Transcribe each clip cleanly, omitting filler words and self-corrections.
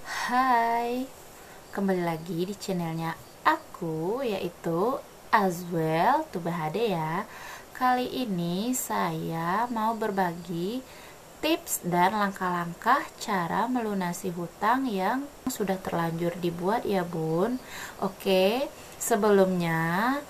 Hai, kembali lagi di channelnya aku, yaitu Azwel Tubahade ya. Kali ini saya mau berbagi tips dan langkah-langkah cara melunasi hutang yang sudah terlanjur dibuat ya bun. Oke, sebelumnya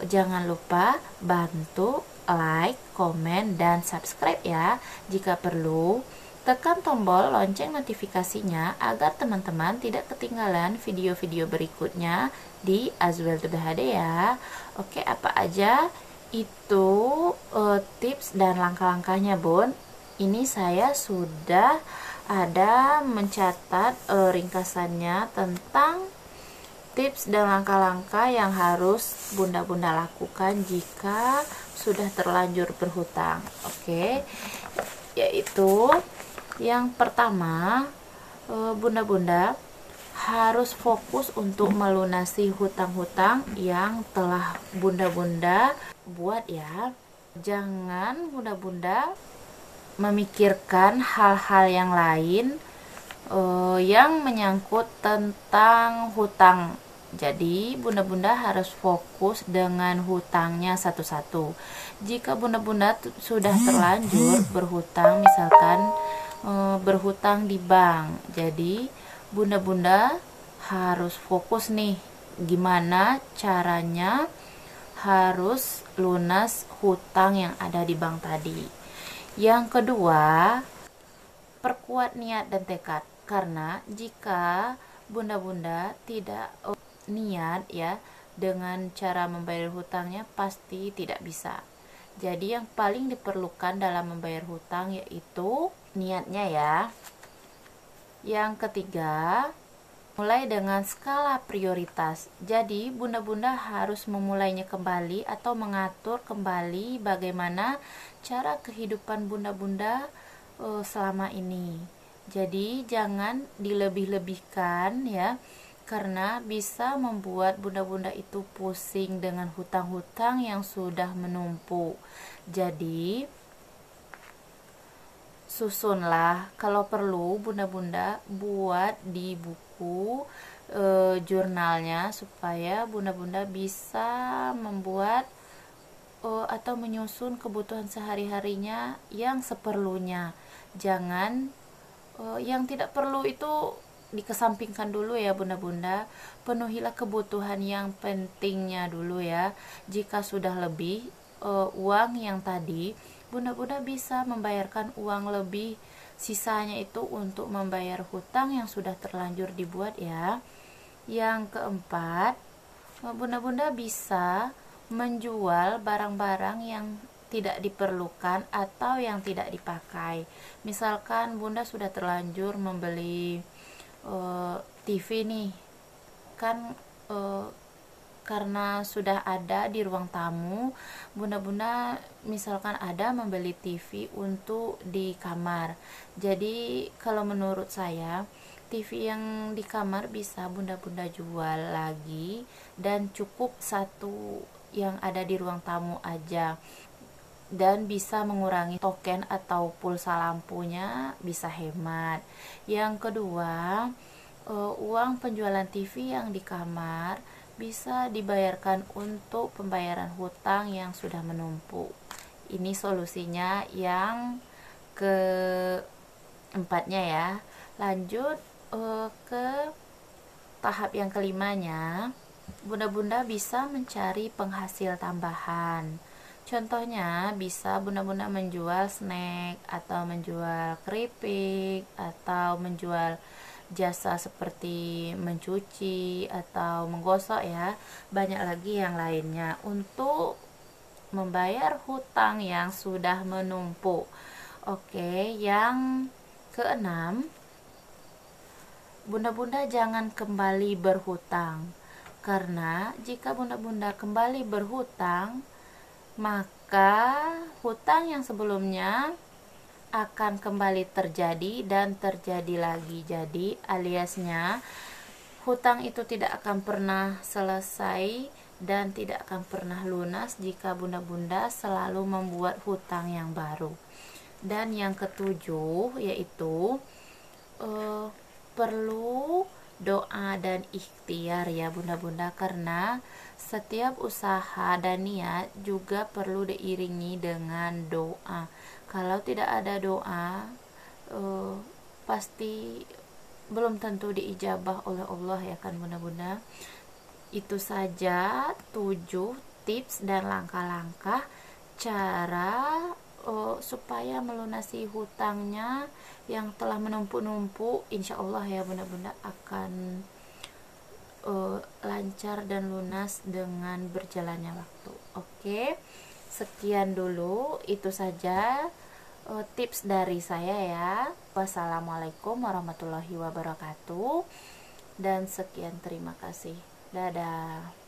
jangan lupa bantu like, komen, dan subscribe ya. Jika perlu, tekan tombol lonceng notifikasinya agar teman-teman tidak ketinggalan video-video berikutnya di Azwel Tubahade ya. Oke, apa aja itu tips dan langkah-langkahnya bun? Ini saya sudah ada mencatat ringkasannya tentang tips dan langkah-langkah yang harus bunda-bunda lakukan jika sudah terlanjur berhutang. Oke, yaitu yang pertama, bunda-bunda harus fokus untuk melunasi hutang-hutang yang telah bunda-bunda buat ya. Jangan bunda-bunda memikirkan hal-hal yang lain yang menyangkut tentang hutang. Jadi bunda-bunda harus fokus dengan hutangnya satu-satu. Jika bunda-bunda sudah terlanjur berhutang, misalkan berhutang di bank, jadi bunda-bunda harus fokus nih gimana caranya harus lunas hutang yang ada di bank tadi. Yang kedua, perkuat niat dan tekad, karena jika bunda-bunda tidak niat ya dengan cara membayar hutangnya, pasti tidak bisa. Jadi yang paling diperlukan dalam membayar hutang yaitu niatnya ya. Yang ketiga, mulai dengan skala prioritas. Jadi bunda-bunda harus memulainya kembali atau mengatur kembali bagaimana cara kehidupan bunda-bunda selama ini. Jadi jangan dilebih-lebihkan ya, karena bisa membuat bunda-bunda itu pusing dengan hutang-hutang yang sudah menumpuk. Jadi susunlah, kalau perlu bunda-bunda buat di buku jurnalnya, supaya bunda-bunda bisa membuat atau menyusun kebutuhan sehari-harinya yang seperlunya. Jangan yang tidak perlu itu dikesampingkan dulu ya bunda-bunda. Penuhilah kebutuhan yang pentingnya dulu ya. Jika sudah lebih uang yang tadi, bunda-bunda bisa membayarkan uang lebih sisanya itu untuk membayar hutang yang sudah terlanjur dibuat ya. Yang keempat, bunda-bunda bisa menjual barang-barang yang tidak diperlukan atau yang tidak dipakai. Misalkan bunda sudah terlanjur membeli TV nih, kan karena sudah ada di ruang tamu, bunda-bunda misalkan ada membeli TV untuk di kamar. Jadi kalau menurut saya, TV yang di kamar bisa bunda-bunda jual lagi, dan cukup satu yang ada di ruang tamu aja, dan bisa mengurangi token atau pulsa lampunya, bisa hemat. Yang kedua, uang penjualan TV yang di kamar bisa dibayarkan untuk pembayaran hutang yang sudah menumpuk. Ini solusinya yang keempatnya ya. Lanjut ke tahap yang kelimanya, bunda-bunda bisa mencari penghasil tambahan. Contohnya bisa bunda-bunda menjual snack, atau menjual keripik, atau menjual jasa seperti mencuci atau menggosok ya. Banyak lagi yang lainnya untuk membayar hutang yang sudah menumpuk. Oke, yang keenam, bunda-bunda jangan kembali berhutang, karena jika bunda-bunda kembali berhutang, maka hutang yang sebelumnya akan kembali terjadi dan terjadi lagi. Jadi aliasnya hutang itu tidak akan pernah selesai dan tidak akan pernah lunas jika bunda-bunda selalu membuat hutang yang baru. Dan yang ketujuh yaitu perlu doa dan ikhtiar ya bunda-bunda, karena setiap usaha dan niat juga perlu diiringi dengan doa. Kalau tidak ada doa, pasti belum tentu diijabah oleh Allah ya kan bunda-bunda. Itu saja 7 tips dan langkah-langkah cara supaya melunasi hutangnya yang telah menumpuk-numpuk. Insya Allah ya bunda-bunda akan lancar dan lunas dengan berjalannya waktu. Oke, sekian dulu, itu saja tips dari saya ya. Wassalamualaikum warahmatullahi wabarakatuh, dan sekian, terima kasih. Dadah.